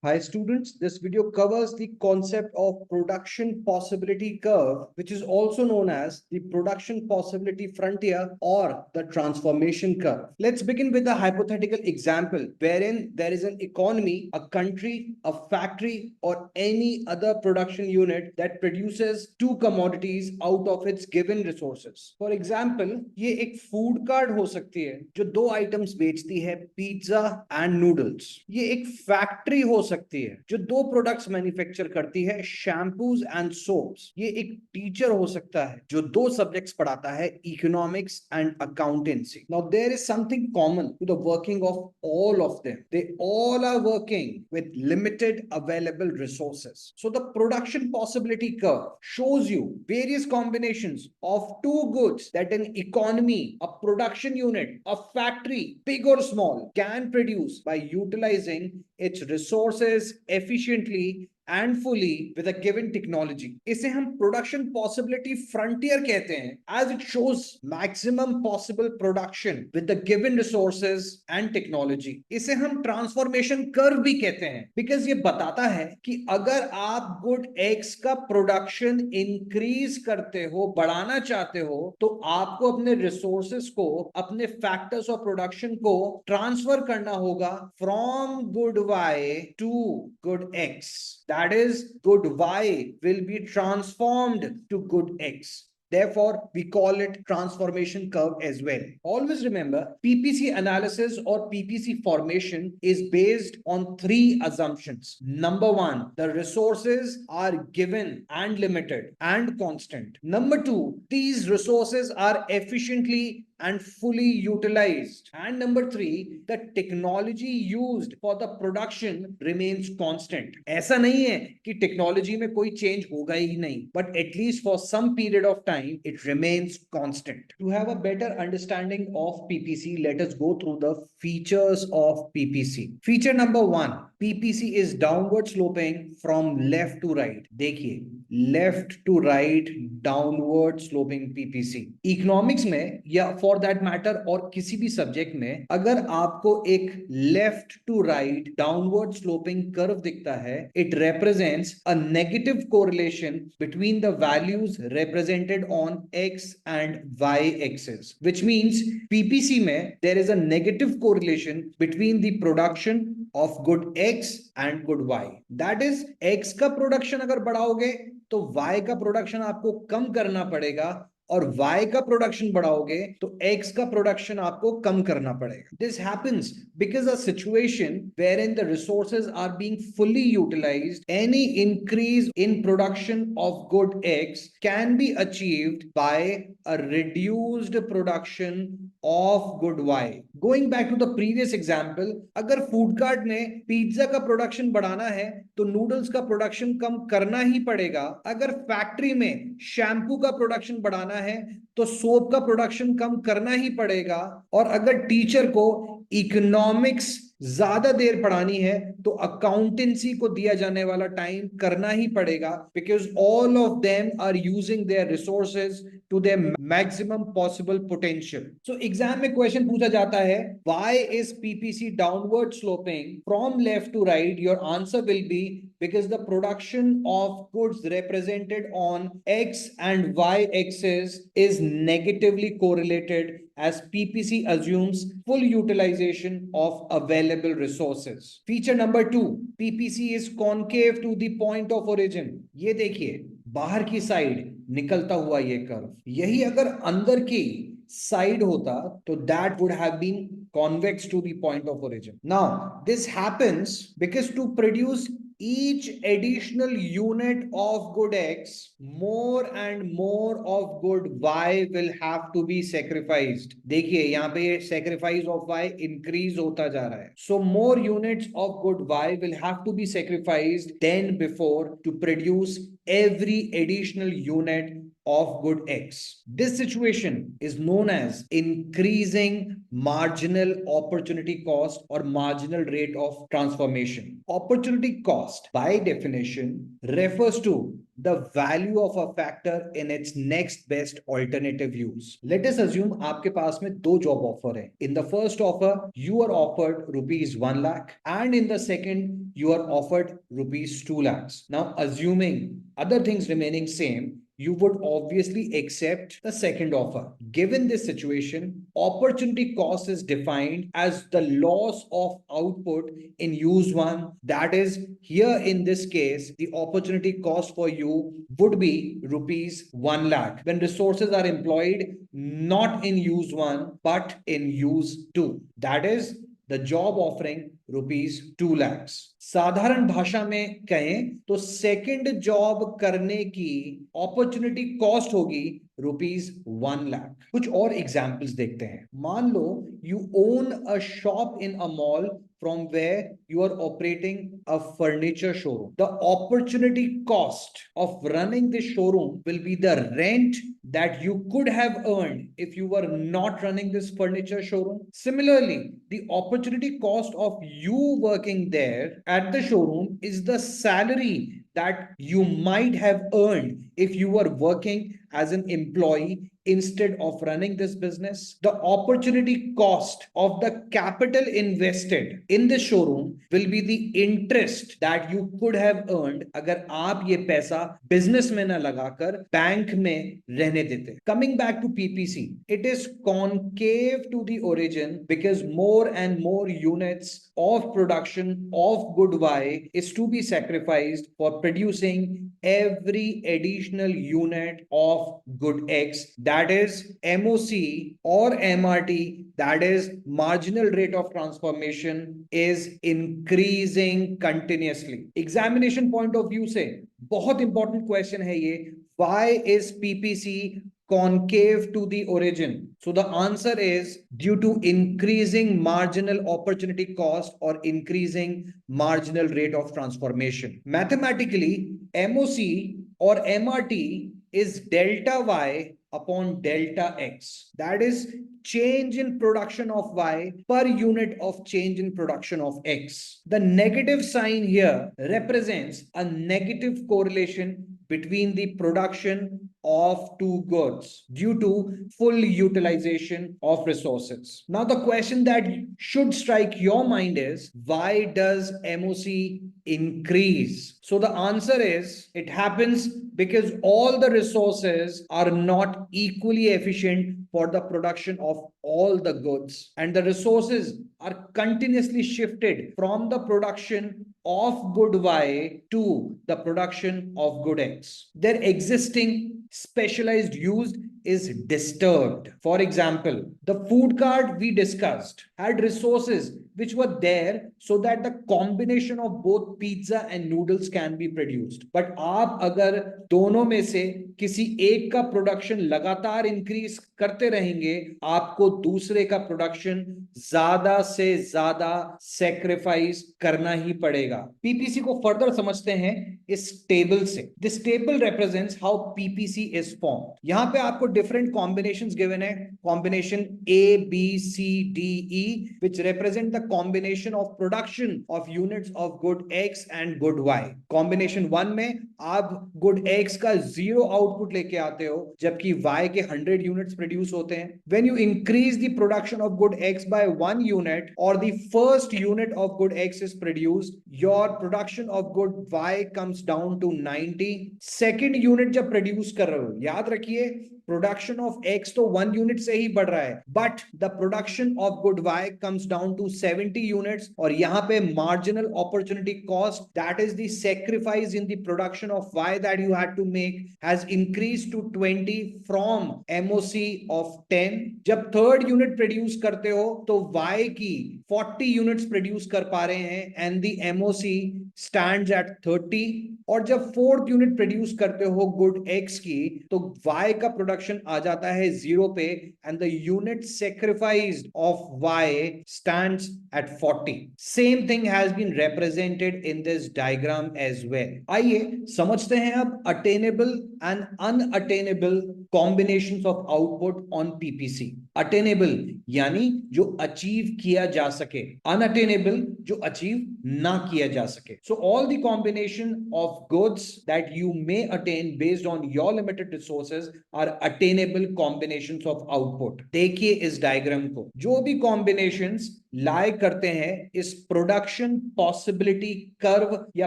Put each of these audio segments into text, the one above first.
Hi students, this video covers the concept of production possibility curve, which is also known as the production possibility frontier or the transformation curve. Let's begin with a hypothetical example wherein there is an economy, a country, a factory, or any other production unit that produces two commodities out of its given resources. For example, ये एक food cart हो सकती है जो दो items बेचती है, pizza and noodles. ये एक factory हो सकती है जो दो प्रोडक्ट्स मैन्युफैक्चर करती है, शैम्पूज एंड सोप्स। ये एक टीचर हो सकता है जो दो सब्जेक्ट्स पढ़ाता है, economics and accountancy. Now there is something common to the working of all of them. They all are working with limited available resources. So the production possibility curve shows you various combinations of two goods that an economy, a production unit, a factory, big or small, can produce by utilizing its resources efficiently and fully with a given technology. इसे हम production possibility frontier कहते हैं, as it shows maximum possible production with the given resources and technology. इसे हम transformation curve भी कहते हैं, because ये बताता है कि अगर आप good X का production increase करते हो, बढ़ाना चाहते हो, तो आपको अपने resources को, अपने factors of production को transfer करना होगा from good Y to good X. That is, good Y will be transformed to good X. Therefore, we call it transformation curve as well. Always remember, PPC analysis or PPC formation is based on three assumptions. Number one, the resources are given and limited and constant. Number two, these resources are efficiently and fully utilized. And number three, the technology used for the production remains constant. ऐसा नहीं है कि technology में कोई change होगा ही नहीं, but at least for some period of time it remains constant. To have a better understanding of PPC, let us go through the features of PPC. Feature number one, PPC is downward sloping from left to right. देखिए, left to right downward sloping PPC. Economics में या for that matter और किसी भी subject में अगर आपको एक left to right downward sloping curve दिखता है, it represents a negative correlation between the values represented on x and y axis, which means PPC में there is a negative correlation between the production of good x and good y. That is, x का production अगर बढ़ाओगे तो y का production आपको कम करना पड़ेगा, और y का प्रोडक्शन बढ़ाओगे तो x का प्रोडक्शन आपको कम करना पड़ेगा. This happens because a situation wherein the resources are being fully utilized, any increase in production of good x can be achieved by a reduced production of good y. Going back to the previous example, अगर food cart में pizza का production बढ़ाना है तो noodles का production कम करना ही पड़ेगा. अगर फैक्ट्री में शैम्पू का प्रोडक्शन बढ़ाना है तो सोप का प्रोडक्शन कम करना ही पड़ेगा. और अगर टीचर को इकोनॉमिक्स ज्यादा देर पढ़ानी है तो अकाउंटेंसी को दिया जाने वाला टाइम करना ही पड़ेगा, because all of them are using their resources to their maximum possible potential. So exam में क्वेश्चन पूछा जाता है, why is PPC downward sloping from left to right? Your answer will be because the production of goods represented on x and y axis is negatively correlated as PPC assumes full utilization of available resources. Feature number 2, PPC is concave to the point of origin. ये देखिए, बाहर की side निकलता हुआ ये curve, यही अगर अंदर की साइड होता तो that would have been convex to the point of origin. Now, this happens because to produce each additional unit of good x, more and more of good y will have to be sacrificed. देखिए यहाँ पे sacrifice of y increase होता जा रहा है. So more units of good y will have to be sacrificed than before to produce every additional unit of good X. This situation is known as increasing marginal opportunity cost or marginal rate of transformation. Opportunity cost, by definition, refers to the value of a factor in its next best alternative use. Let us assume आपके पास में दो job offer है. In the first offer, you are offered rupees 1 lakh, and in the second, you are offered rupees 2 lakhs. Now, assuming other things remaining same, you would obviously accept the second offer. Given this situation, opportunity cost is defined as the loss of output in use one. That is, here in this case, the opportunity cost for you would be rupees 1 lakh when resources are employed not in use one but in use two. That is the job offering rupees 2 lakhs. साधारण भाषा में कहें तो second job करने की opportunity cost होगी rupees 1 lakh. कुछ और एग्जांपल्स देखते हैं. मान लो you own a shop in a mall from where you are operating a furniture showroom. The opportunity cost of running this showroom will be the rent that you could have earned if you were not running this furniture showroom. Similarly, the opportunity cost of you working there at the showroom is the salary that you might have earned if you were working as an employee instead of running this business. The opportunity cost of the capital invested in the showroom will be the interest that you could have earned अगर आप ये पैसा business में ना लगाकर bank में रहने देते. Coming back to PPC, it is concave to the origin because more and more units of production of good Y is to be sacrificed for producing every additional unit of good X, that is MOC or MRT, that is marginal rate of transformation, is increasing continuously. Examination point of view से बहुत important question है ये, why is PPC concave to the origin? So the answer is due to increasing marginal opportunity cost or increasing marginal rate of transformation. Mathematically, MOC or MRT is delta Y upon delta X. That is change in production of Y per unit of change in production of X. The negative sign here represents a negative correlation between the production of two goods due to full utilization of resources. Now, the question that should strike your mind is, why does MOC increase? So the answer is, it happens because all the resources are not equally efficient for the production of all the goods, and the resources are continuously shifted from the production of good Y to the production of good X. Their existing specialized use is disturbed. For example, the food cart we discussed had resources which were there so that the combination of both pizza and noodles can be produced. But आप अगर दोनों में से किसी एक का production लगातार increase करते रहेंगे, आपको दूसरे का प्रोडक्शन ज्यादा से ज्यादा सेक्रीफाइस करना ही पड़ेगा. पीपीसी को फर्दर समझते हैं इस टेबल से. This table represents how PPC is form. यहां पे आपको डिफरेंट कॉम्बिनेशंस गिवन है. Combination A B C D E which represent the combination of production of units of good X and good Y. Combination 1 में आप good X का 0 output लेके आते हो जबकि Y के 100 units produce होते हैं. When you increase the production of good X by 1 unit or the first unit of good X is produced, your production of good Y comes down to 90. Second unit जब produce कर रहे हो, याद रखिए production of X तो 1 unit से ही बढ़ रहा है, but the production of good Y comes down to 70 units. और यहां पे marginal opportunity cost, that is the sacrifice in the production of Y that you had to make, has increased to 20 from MOC of 10. जब third unit produce करते हो तो Y की 40 units produce कर पा रहे हैं and the MOC stands at 30 और जब फोर्थ यूनिट प्रोड्यूस करते हो गुड X की तो Y का प्रोडक्शन आ जाता है 0 पे and the unit sacrificed of Y stands at 40. Same thing has been represented in this diagram as well. आइए समझते हैं अब attainable and unattainable combinations of output on PPC. Attainable यानी जो अचीव किया जा सके, unattainable जो अचीव ना किया जा सके. So all the combination of goods that you may attain based on your limited resources are attainable combinations of output. देखिए इस डायग्राम को, जो भी combinations लाई करते हैं इस प्रोडक्शन पॉसिबिलिटी कर्व या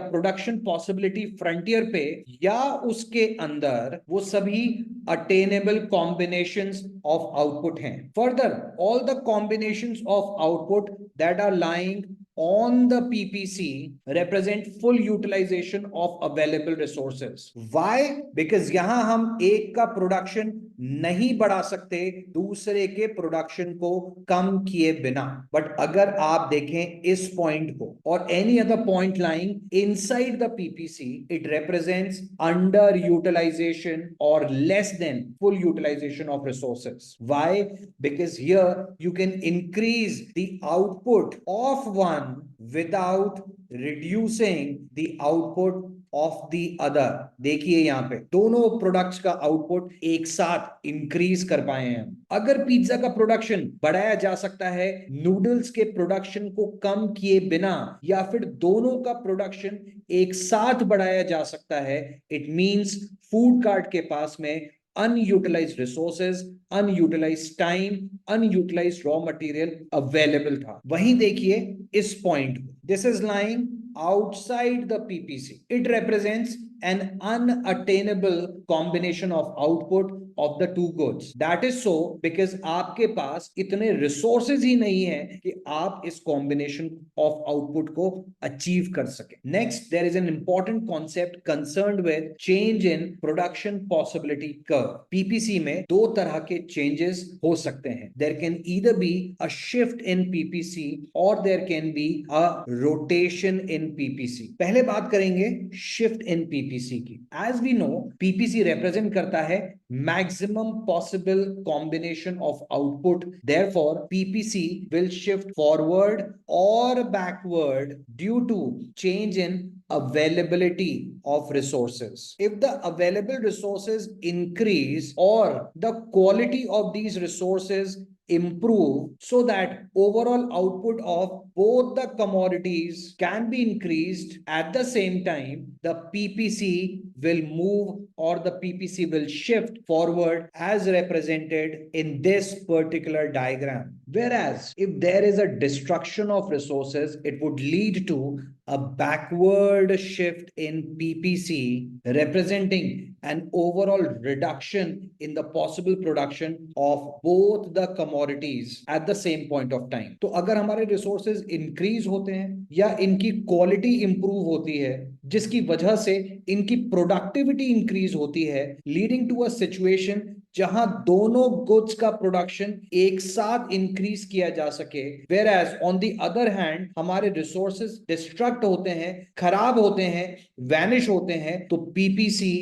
प्रोडक्शन पॉसिबिलिटी फ्रंटियर पे या उसके अंदर, वो सभी अटेनेबल कॉम्बिनेशंस ऑफ आउटपुट हैं. Further all the combinations of output that are lying on the PPC represent full utilization of available resources. Why? Because यहां हम एक का प्रोडक्शन नहीं बढ़ा सकते दूसरे के प्रोडक्शन को कम किए बिना. बट अगर आप देखें इस पॉइंट को और any other point lying inside the PPC, it represents under utilization or less than full utilization of resources. Why? Because here you can increase the output of one without reducing the output of the other. देखिए यहां पे दोनों products का output एक साथ increase कर पाए हैं. अगर पिज्जा का प्रोडक्शन बढ़ाया जा सकता है नूडल्स के प्रोडक्शन को कम किए बिना, या फिर दोनों का प्रोडक्शन एक साथ बढ़ाया जा सकता है, इट मींस फूड कार्ट के पास में unutilized resources, unutilized time, unutilized raw material available था. वहीं देखिए इस point, this is lying outside the PPC. It represents an unattainable combination of output of the two goods. That is so because आपके पास इतने resources ही नहीं है कि आप इस combination of output को achieve कर सके. Next, there is an important concept concerned with change in production possibility curve. PPC में दो तरह के changes हो सकते हैं. There can either be a shift in PPC or there can be a rotation in PPC. पहले बात करेंगे shift in PPC की. As we know, PPC represent करता है maximum possible combination of output. Therefore, PPC will shift forward or backward due to change in availability of resources. If the available resources increase or the quality of these resources improve so that overall output of both the commodities can be increased at the same time, the PPC will move or the PPC will shift forward as represented in this particular diagram. Whereas if there is a destruction of resources, it would lead to a backward shift in PPC, representing an overall reduction in the possible production of both the commodities at the same point of time. तो अगर हमारे resources increase होते हैं या इनकी quality improve होती है, जिसकी वजह से इनकी productivity increase होती है, leading to a situation जहां दोनों गुड्स का प्रोडक्शन एक साथ इंक्रीज किया जा सके, whereas on the other hand हमारे रिसोर्सेज डिस्ट्रक्ट होते हैं, खराब होते हैं, वैनिश होते हैं, तो पीपीसी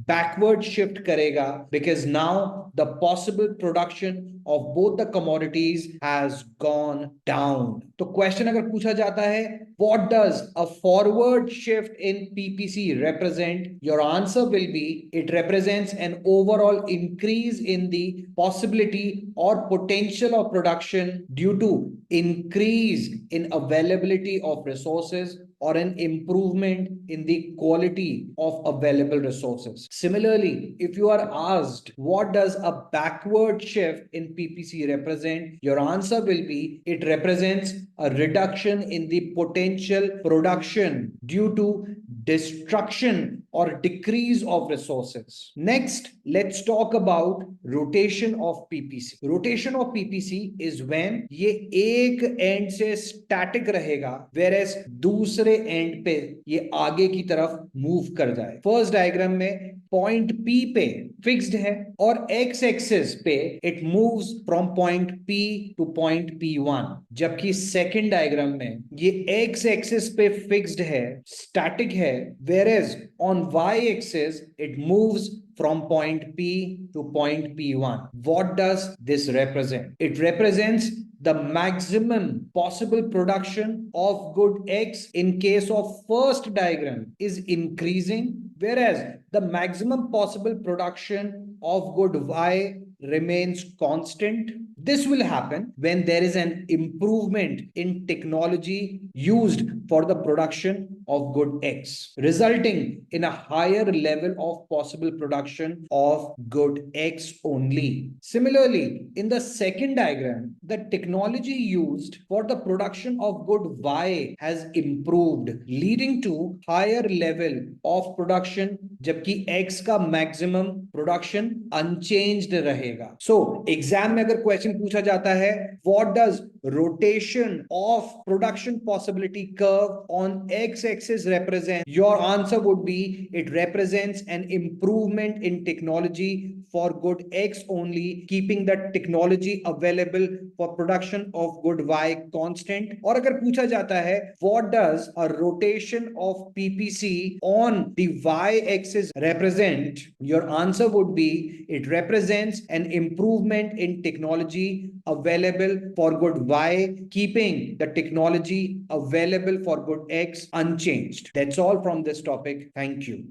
बैकवर्ड शिफ्ट करेगा because now the possible production of both the commodities has gone down. तो क्वेश्चन अगर पूछा जाता है what does a forward shift in PPC represent, your answer will be it represents an overall increase in the possibility or potential of production due to increase in availability of resources or an improvement in the quality of available resources. Similarly, if you are asked what does a backward shift in PPC represent, your answer will be it represents a reduction in the potential production due to destruction or decrease of resources. Next, let's talk about rotation of PPC. Rotation of PPC is when ये एक and से static रहेगा whereas दूसरे and पे ये आगे की तरफ मूव कर जाए. फर्स्ट डायग्राम में पॉइंट P पे फिक्स्ड है और x एक्सिस पे it moves from point P two point P1, जबकि सेकंड डायग्राम में ये x एक्सिस पे फिक्स्ड है, स्टैटिक है, whereas on y axis it moves from point P to point P1. What does this represent? It represents the maximum possible production of good X in case of first diagram is increasing, whereas the maximum possible production of good Y remains constant. This will happen when there is an improvement in technology used for the production of good X, resulting in a higher level of possible production of good X only. Similarly, in the second diagram, the technology used for the production of good Y has improved, leading to higher level of production, जबकि X का maximum production unchanged रहेगा. So, exam में अगर question पूछा जाता है, what does rotation of production possibility curve on x-axis represent? Your answer would be it represents an improvement in technology for good X only, keeping the technology available for production of good Y constant. और अगर पूछा जाता है what does a rotation of PPC on the Y axis represent? Your answer would be it represents an improvement in technology available for good Y, keeping the technology available for good X unchanged. That's all from this topic. Thank you.